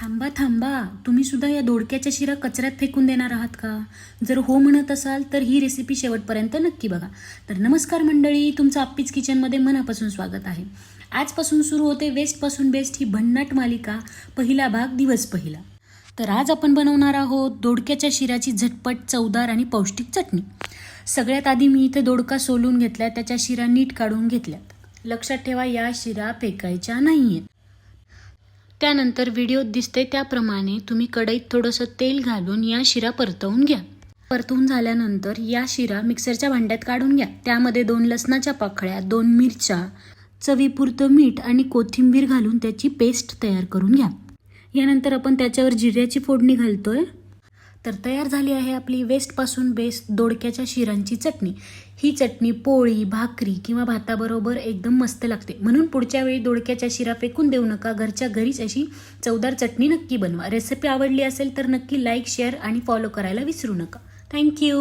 थांबा थांबा, तुम्ही सुद्धा या दोडक्याच्या शिरा कचऱ्यात फेकून देणार आहात का? जर हो म्हणत असाल तर ही रेसिपी शेवटपर्यंत नक्की बघा. तर नमस्कार मंडळी, तुमचं आप्पीज किचनमध्ये मनापासून स्वागत आहे. आजपासून सुरू होते वेस्टपासून बेस्ट ही भन्नाट मालिका, पहिला भाग, दिवस पहिला. तर आज आपण बनवणार आहोत दोडक्याच्या शिऱ्याची झटपट, चवदार आणि पौष्टिक चटणी. सगळ्यात आधी मी इथे दोडका सोलून घेतला, त्याच्या शिरा नीट काढून घेतल्यात. लक्षात ठेवा, या शिरा फेकायच्या नाहीयेत. त्यानंतर व्हिडिओत दिसते त्याप्रमाणे तुम्ही कढईत थोडंसं तेल घालून या शिरा परतवून घ्या. परतवून झाल्यानंतर या शिरा मिक्सरच्या भांड्यात काढून घ्या. त्यामध्ये 2 लसणाच्या पाकळ्या, 2 मिरच्या, चवीपुरतं मीठ आणि कोथिंबीर घालून त्याची पेस्ट तयार करून घ्या. यानंतर आपण त्याच्यावर जिऱ्याची फोडणी घालतोय. तर तयार झाली आहे आपली वेस्टपासून बेस्ट दोडक्याच्या शिरांची चटणी. ही चटणी पोळी, भाकरी किंवा भाताबरोबर एकदम मस्त लागते. म्हणून पुढच्या वेळी दोडक्याच्या शिरा फेकून देऊ नका. घरच्या घरीच अशी चवदार चटणी नक्की बनवा. रेसिपी आवडली असेल तर नक्की लाईक, शेअर आणि फॉलो करायला विसरू नका. थँक्यू.